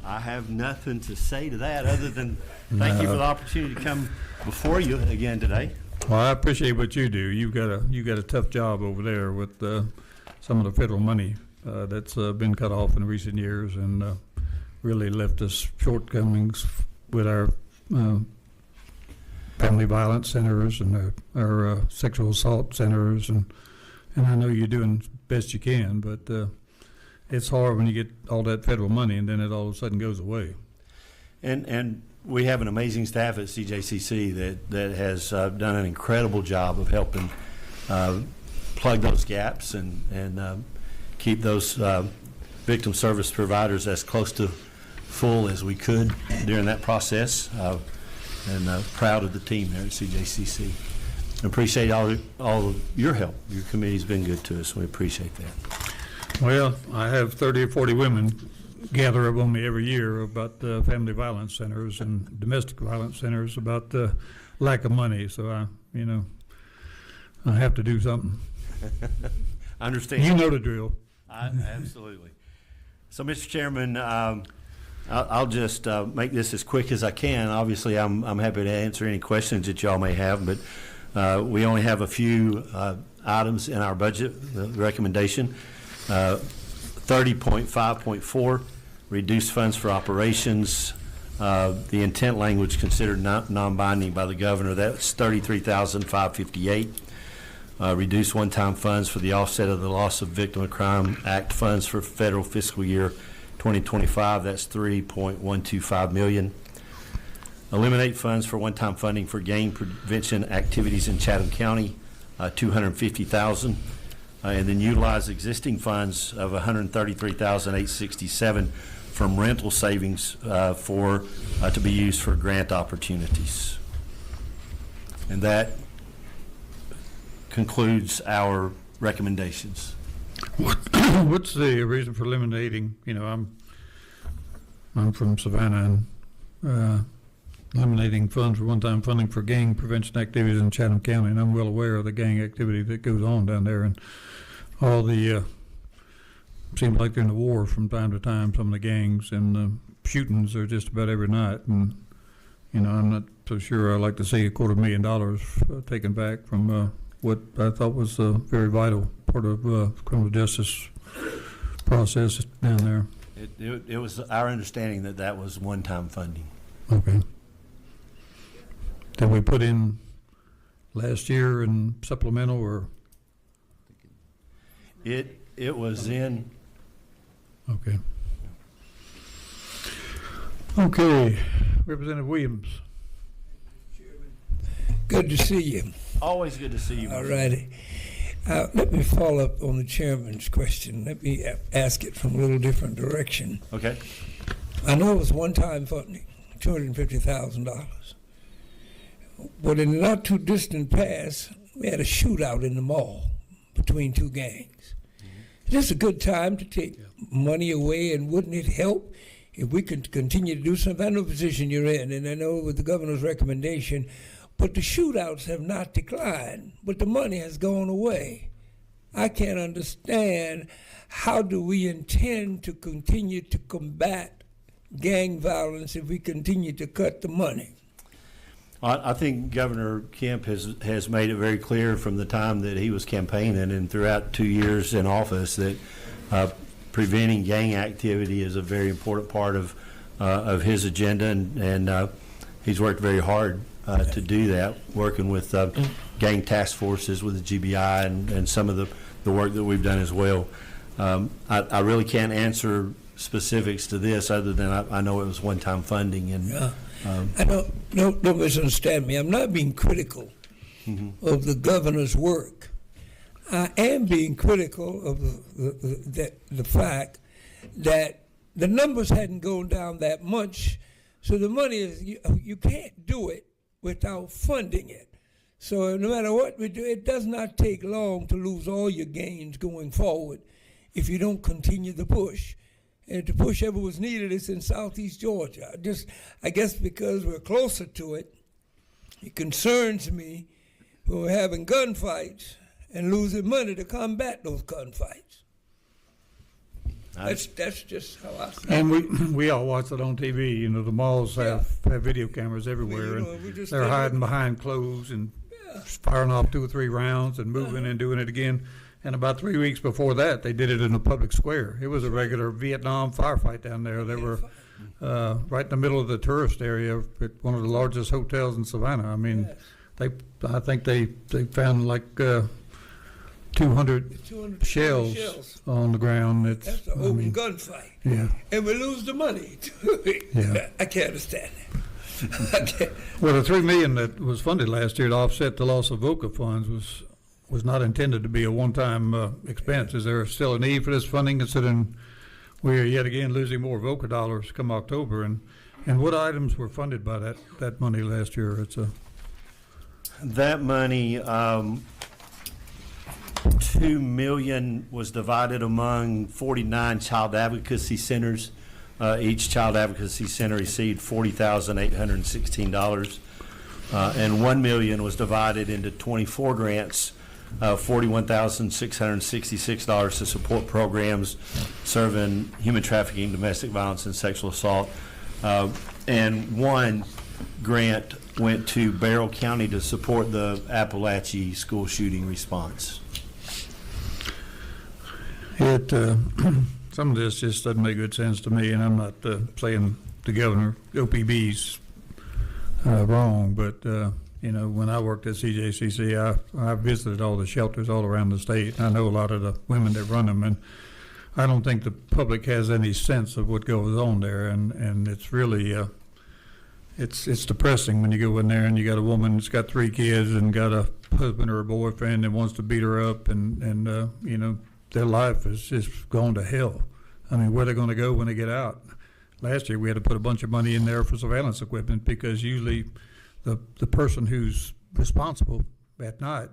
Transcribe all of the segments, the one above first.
I have nothing to say to that other than thank you for the opportunity to come before you again today. Well, I appreciate what you do. You've got a tough job over there with some of the federal money that's been cut off in recent years, and really left us shortcomings with our family violence centers and our sexual assault centers, and I know you're doing best you can, but it's hard when you get all that federal money and then it all of a sudden goes away. And we have an amazing staff at CJCC that has done an incredible job of helping plug those gaps and keep those victim service providers as close to full as we could during that process. And proud of the team there at CJCC. Appreciate all of your help. Your committee's been good to us. We appreciate that. Well, I have 30 or 40 women gather up on me every year about family violence centers and domestic violence centers about the lack of money. So I have to do something. I understand. You know the drill. Absolutely. So, Mr. Chairman, I'll just make this as quick as I can. Obviously, I'm happy to answer any questions that y'all may have, but we only have a few items in our budget recommendation. 30.5.4, reduced funds for operations. The intent language considered non-binding by the governor. That's $33,558. Reduce one-time funds for the offset of the Loss of Victim of Crime Act funds for federal fiscal year 2025. That's $3.125 million. Eliminate funds for one-time funding for gang prevention activities in Chatham County, $250,000. And then utilize existing funds of $133,867 from rental savings to be used for grant opportunities. And that concludes our recommendations. What's the reason for eliminating? I'm from Savannah, and eliminating funds for one-time funding for gang prevention activities in Chatham County, and I'm well aware of the gang activity that goes on down there, and all the seems like they're in a war from time to time, some of the gangs, and the shootings are just about every night, and I'm not so sure I'd like to see $250,000 taken back from what I thought was a very vital part of criminal justice process down there. It was our understanding that was one-time funding. Okay. Did we put in last year in supplemental, or? It was in. Okay. Okay, Representative Williams. Good to see you. Always good to see you. All righty. Let me follow up on the chairman's question. Let me ask it from a little different direction. Okay. I know it was one-time funding, $250,000. But in the not too distant past, we had a shootout in the mall between two gangs. Is this a good time to take money away, and wouldn't it help if we could continue to do something? I know the position you're in, and I know with the governor's recommendation, but the shootouts have not declined, but the money has gone away. I can't understand, how do we intend to continue to combat gang violence if we continue to cut the money? I think Governor Kemp has made it very clear from the time that he was campaigning and throughout 2 years in office that preventing gang activity is a very important part of his agenda, and he's worked very hard to do that, working with gang task forces with the GBI and some of the work that we've done as well. I really can't answer specifics to this other than I know it was one-time funding. And I don't misunderstand me. I'm not being critical of the governor's work. I am being critical of the fact that the numbers hadn't gone down that much, so the money is, you can't do it without funding it. So no matter what we do, it does not take long to lose all your gains going forward if you don't continue the push. And to push ever was needed is in Southeast Georgia. I guess because we're closer to it, it concerns me when we're having gunfights and losing money to combat those gunfights. That's just how I feel. And we all watch it on TV. You know, the malls have video cameras everywhere, and they're hiding behind clothes and firing off 2 or 3 rounds and moving and doing it again. And about 3 weeks before that, they did it in the public square. It was a regular Vietnam firefight down there. They were right in the middle of the tourist area at one of the largest hotels in Savannah. I mean, I think they found like 200 shells on the ground. That's an open gunfight. Yeah. And we lose the money. Yeah. I can't understand that. Well, the $3 million that was funded last year to offset the loss of VOCA funds was not intended to be a one-time expense. Is there still a need for this funding, considering we are yet again losing more VOCA dollars come October? And what items were funded by that money last year? That money, $2 million was divided among 49 child advocacy centers. Each child advocacy center received $40,816, and $1 million was divided into 24 grants, $41,666 to support programs serving human trafficking, domestic violence, and sexual assault, and 1 grant went to Barrow County to support the Appalachia school shooting response. Some of this just doesn't make good sense to me, and I'm not saying the governor, OPB's wrong, but you know, when I worked at CJCC, I visited all the shelters all around the state. I know a lot of the women that run them, and I don't think the public has any sense of what goes on there, and it's really it's depressing when you go in there and you got a woman that's got 3 kids and got a husband or a boyfriend that wants to beat her up, and you know, their life is just gone to hell. I mean, where are they going to go when they get out? Last year we had to put a bunch of money in there for surveillance equipment, because usually the person who's responsible at night,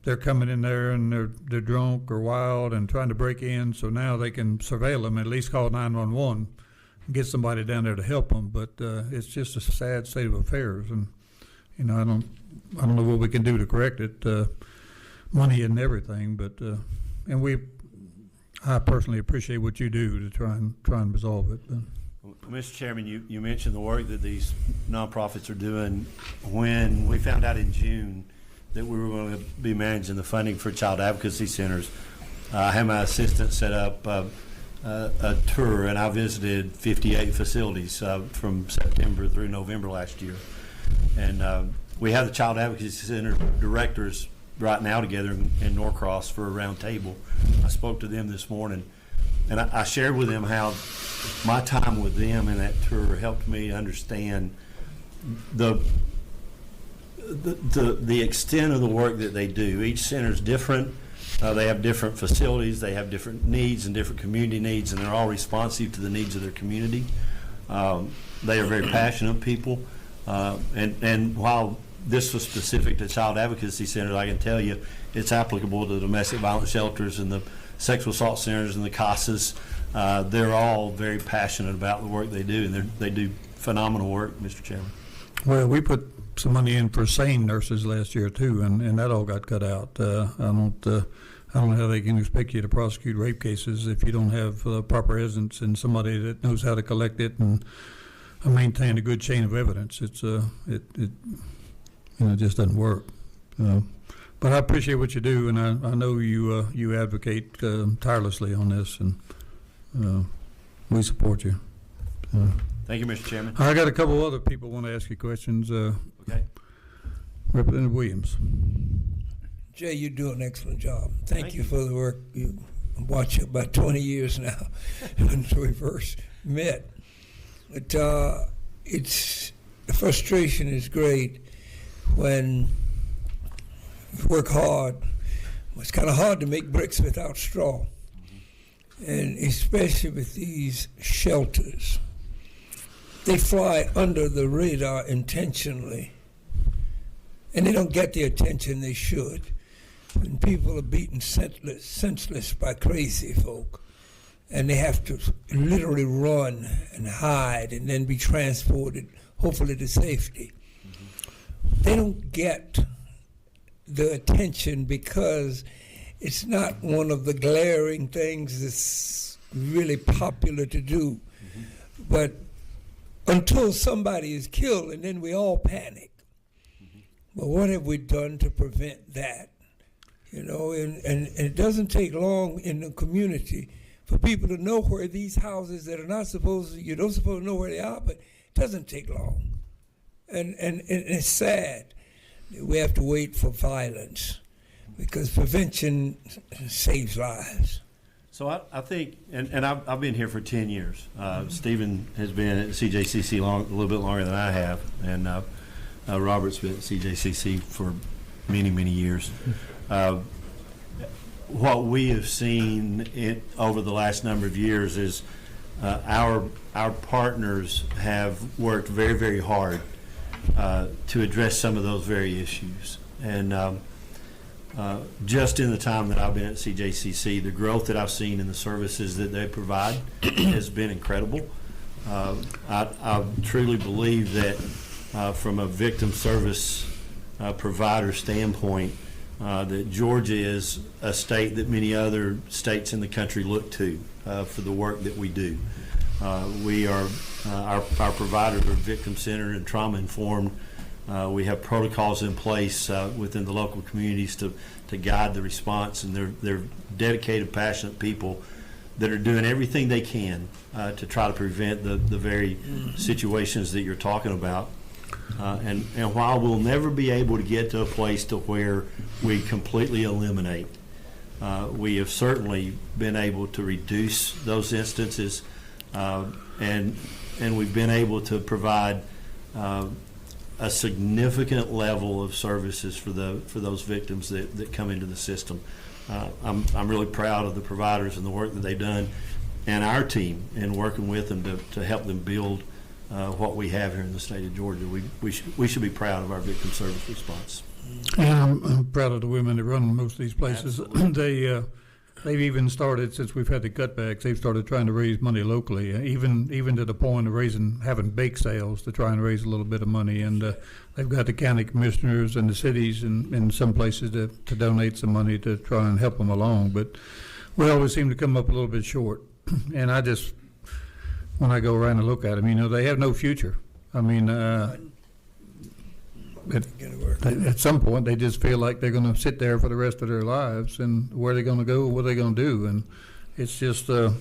they're coming in there and they're drunk or wild and trying to break in, so now they can surveil them, at least call 911 and get somebody down there to help them. But it's just a sad state of affairs, and you know, I don't know what we can do to correct it. Money and everything, but and I personally appreciate what you do to try and resolve it. Mr. Chairman, you mentioned the work that these nonprofits are doing. When we found out in June that we were going to be managing the funding for child advocacy centers, I had my assistant set up a tour, and I visited 58 facilities from September through November last year. And we have the child advocacy center directors right now together in Norcross for a round table. I spoke to them this morning, and I shared with them how my time with them in that tour helped me understand the extent of the work that they do. Each center is different. They have different facilities. They have different needs and different community needs, and they're all responsive to the needs of their community. They are very passionate people, and while this was specific to child advocacy centers, I can tell you it's applicable to domestic violence shelters and the sexual assault centers and the CASAs. They're all very passionate about the work they do, and they do phenomenal work, Mr. Chairman. Well, we put some money in for SANE nurses last year too, and that all got cut out. I don't know how they can expect you to prosecute rape cases if you don't have proper evidence and somebody that knows how to collect it and maintain a good chain of evidence. It's it just doesn't work. But I appreciate what you do, and I know you advocate tirelessly on this, and we support you. Thank you, Mr. Chairman. I got a couple other people want to ask you questions. Okay. Representative Williams. Jay, you do an excellent job. Thank you for the work. You watch it about 20 years now since we first met. But the frustration is great when you work hard. It's kind of hard to make bricks without straw, and especially with these shelters. They fly under the radar intentionally, and they don't get the attention they should. And people are beaten senseless by crazy folk, and they have to literally run and hide and then be transported, hopefully to safety. They don't get the attention because it's not one of the glaring things that's really popular to do. But until somebody is killed, and then we all panic. But what have we done to prevent that? You know, and it doesn't take long in the community for people to know where these houses that are not supposed to, you don't supposed to know where they are, but it doesn't take long. And it's sad that we have to wait for violence, because prevention saves lives. So I think, and I've been here for 10 years. Stephen has been at CJCC a little bit longer than I have, and Robert's been at CJCC for many, many years. What we have seen over the last number of years is our partners have worked very, very hard to address some of those very issues. And just in the time that I've been at CJCC, the growth that I've seen in the services that they provide has been incredible. I truly believe that from a victim service provider standpoint, that Georgia is a state that many other states in the country look to for the work that we do. We are, our providers are victim-centered and trauma-informed. We have protocols in place within the local communities to guide the response, and they're dedicated, passionate people that are doing everything they can to try to prevent the very situations that you're talking about. And while we'll never be able to get to a place to where we completely eliminate, we have certainly been able to reduce those instances, and we've been able to provide a significant level of services for those victims that come into the system. I'm really proud of the providers and the work that they've done, and our team in working with them to help them build what we have here in the state of Georgia. We should be proud of our victim service response. And I'm proud of the women that run most of these places. They've even started, since we've had the cutbacks, they've started trying to raise money locally, even to the point of having bake sales to try and raise a little bit of money. And they've got the county commissioners and the cities in some places to donate some money to try and help them along. But we always seem to come up a little bit short. And when I go around and look at them, they have no future. I mean, at some point, they just feel like they're going to sit there for the rest of their lives, and where they're going to go, what are they going to do? And it's just, it's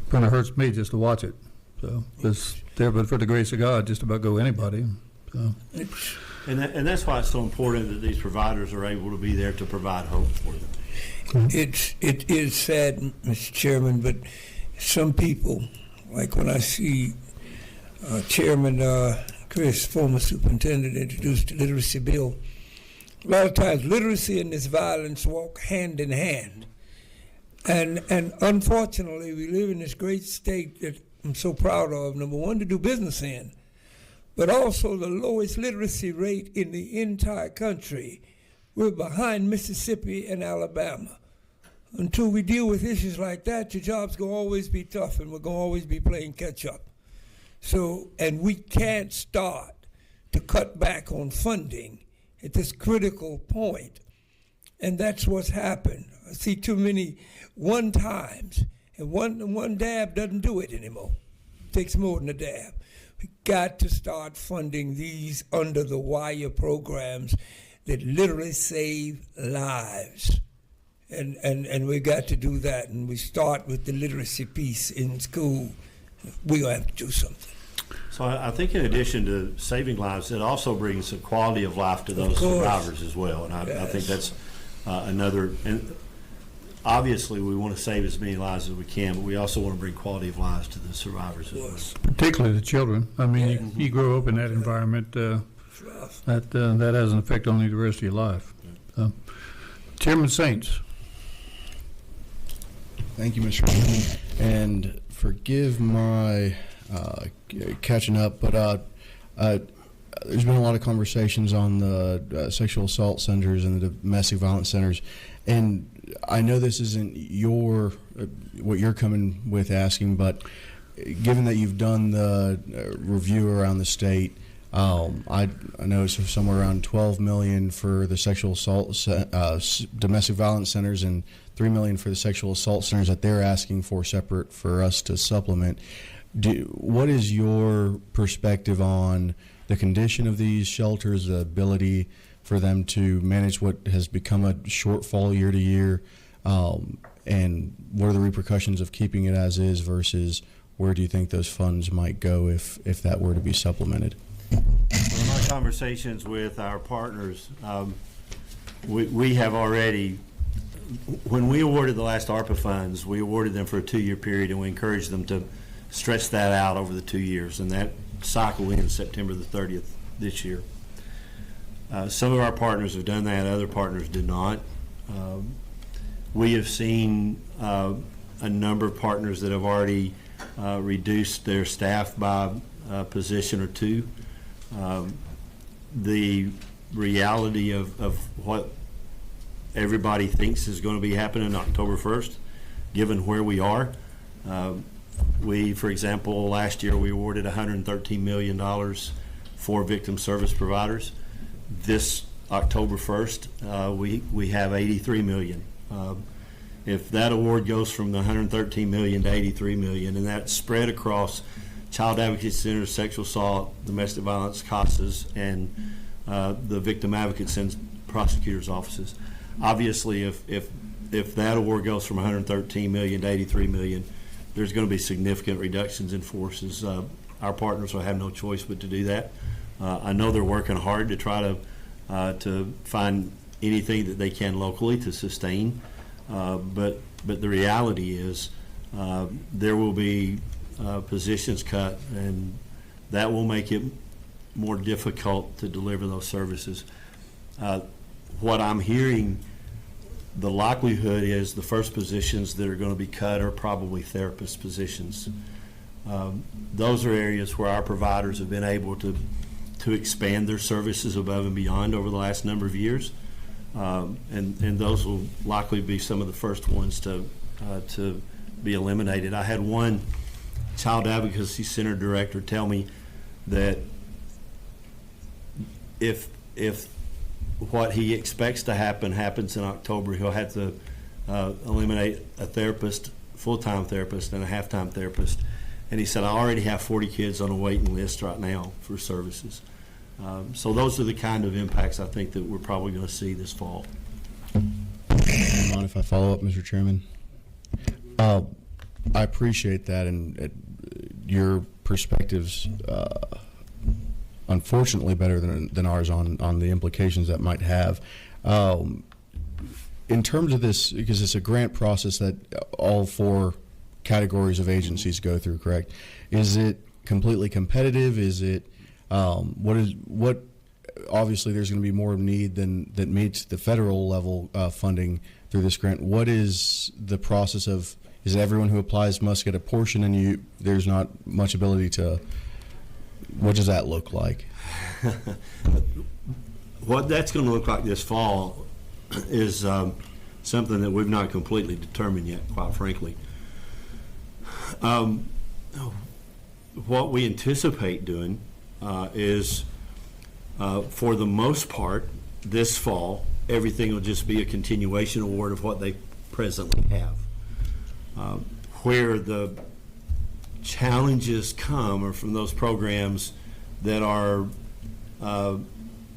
kind of hurts me just to watch it. So it's there, but for the grace of God, just about go anybody. So. And that's why it's so important that these providers are able to be there to provide hope for them. It is sad, Mr. Chairman, but some people, like when I see Chairman Chris, former superintendent, introduced the literacy bill, a lot of times literacy and this violence walk hand in hand. And unfortunately, we live in this great state that I'm so proud of, number one, to do business in, but also the lowest literacy rate in the entire country. We're behind Mississippi and Alabama. Until we deal with issues like that, your job's going to always be tough, and we're going to always be playing catch up. So, and we can't start to cut back on funding at this critical point. And that's what's happened. I see too many one-times, and one dab doesn't do it anymore. It takes more than a dab. We got to start funding these under-the-wire programs that literally save lives. And we got to do that, and we start with the literacy piece in school. We're going to have to do something. So I think in addition to saving lives, it also brings a quality of life to those survivors as well. And I think that's another, and obviously we want to save as many lives as we can, but we also want to bring quality of lives to the survivors as well. Particularly the children. I mean, you grow up in that environment, that has an effect on you the rest of your life. Chairman Saints. Thank you, Mr. Chairman, and forgive my catching up, but there's been a lot of conversations on the sexual assault centers and the domestic violence centers, and I know this isn't what you're coming with asking, but given that you've done the review around the state, I know it's somewhere around $12 million for the sexual assault, domestic violence centers, and $3 million for the sexual assault centers that they're asking for separate for us to supplement. What is your perspective on the condition of these shelters, the ability for them to manage what has become a shortfall year to year, and what are the repercussions of keeping it as is versus where do you think those funds might go if that were to be supplemented? Well, in our conversations with our partners, we have already, when we awarded the last ARPA funds, we awarded them for a 2-year period, and we encouraged them to stretch that out over the 2 years, and that cycle ends September the 30th this year. Some of our partners have done that, other partners did not. We have seen a number of partners that have already reduced their staff by a position or two. The reality of what everybody thinks is going to be happening October 1st, given where we are. For example, last year we awarded $113 million for victim service providers. This October 1st, we have $83 million. If that award goes from the $113 million to $83 million, and that's spread across Child Advocacy Centers, sexual assault, domestic violence, CASAs, and the Victim Advocate Centers, prosecutors' offices. Obviously, if that award goes from $113 million to $83 million, there's going to be significant reductions in forces. Our partners will have no choice but to do that. I know they're working hard to try to find anything that they can locally to sustain, but the reality is there will be positions cut, and that will make it more difficult to deliver those services. What I'm hearing, the likelihood is the first positions that are going to be cut are probably therapist positions. Those are areas where our providers have been able to expand their services above and beyond over the last number of years, and those will likely be some of the first ones to be eliminated. I had one Child Advocacy Center director tell me that if what he expects to happen happens in October, he'll have to eliminate a therapist, full-time therapist, and a half-time therapist. And he said, I already have 40 kids on a waiting list right now for services. So those are the kind of impacts I think that we're probably going to see this fall. Mind if I follow up, Mr. Chairman? I appreciate that, and your perspectives, unfortunately, better than ours on the implications that might have. In terms of this, because it's a grant process that all 4 categories of agencies go through, correct? Is it completely competitive? Is it what? Obviously, there's going to be more need that meets the federal level funding through this grant. What is the process of? Is it everyone who applies must get a portion, and there's not much ability to? What does that look like? What that's going to look like this fall is something that we've not completely determined yet, quite frankly. What we anticipate doing is, for the most part, this fall, everything will just be a continuation award of what they presently have. Where the challenges come are from those programs that are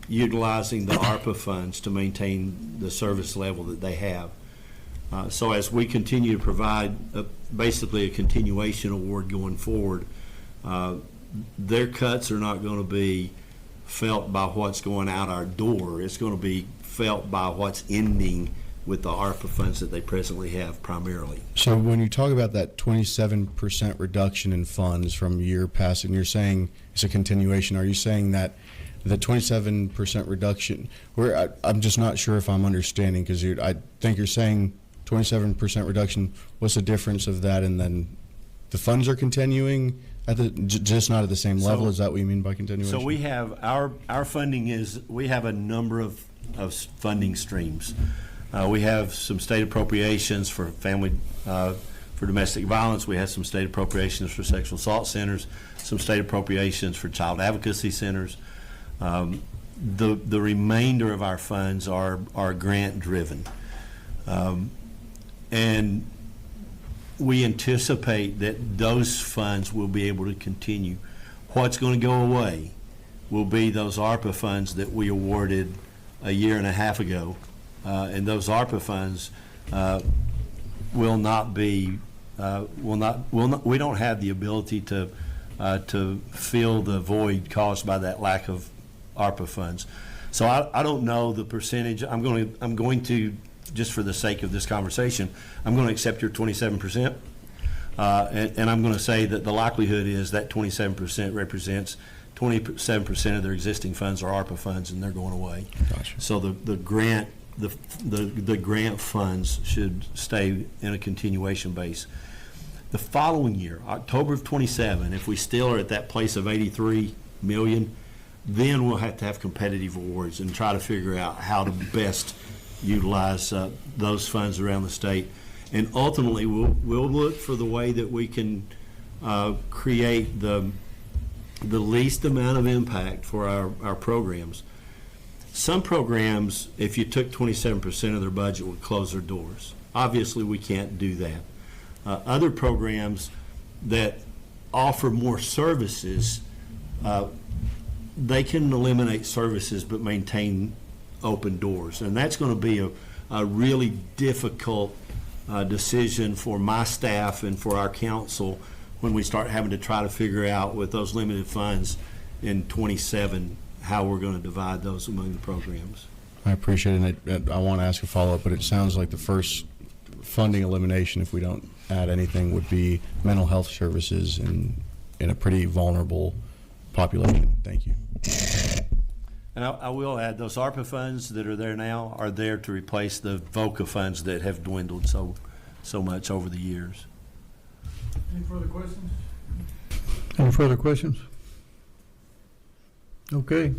utilizing the ARPA funds to maintain the service level that they have. So as we continue to provide basically a continuation award going forward, their cuts are not going to be felt by what's going out our door. It's going to be felt by what's ending with the ARPA funds that they presently have primarily. So when you talk about that 27% reduction in funds from year past, and you're saying it's a continuation, are you saying that the 27% reduction, I'm just not sure if I'm understanding, because I think you're saying 27% reduction, what's the difference of that, and then the funds are continuing at just not at the same level? Is that what you mean by continuation? So we have our funding is, we have a number of funding streams. We have some state appropriations for family for domestic violence. We have some state appropriations for sexual assault centers, some state appropriations for child advocacy centers. The remainder of our funds are grant driven. And we anticipate that those funds will be able to continue. What's going to go away will be those ARPA funds that we awarded a year and a half ago. And those ARPA funds will not be, we don't have the ability to fill the void caused by that lack of ARPA funds. So I don't know the percentage. I'm going to, just for the sake of this conversation, I'm going to accept your 27%. And I'm going to say that the likelihood is that 27% represents 27% of their existing funds are ARPA funds, and they're going away. Gotcha. So the grant funds should stay in a continuation base. The following year, October of 27, if we still are at that place of 83 million, then we'll have to have competitive awards and try to figure out how to best utilize those funds around the state. And ultimately, we'll look for the way that we can create the least amount of impact for our programs. Some programs, if you took 27% of their budget, would close their doors. Obviously, we can't do that. Other programs that offer more services, they can eliminate services but maintain open doors. And that's going to be a really difficult decision for my staff and for our council when we start having to try to figure out with those limited funds in 27 how we're going to divide those among the programs. I appreciate it. And I want to ask a follow-up, but it sounds like the first funding elimination, if we don't add anything, would be mental health services in a pretty vulnerable population. Thank you. And I will add, those ARPA funds that are there now are there to replace the VOCA funds that have dwindled so much over the years. Any further questions? Any further questions? Okay.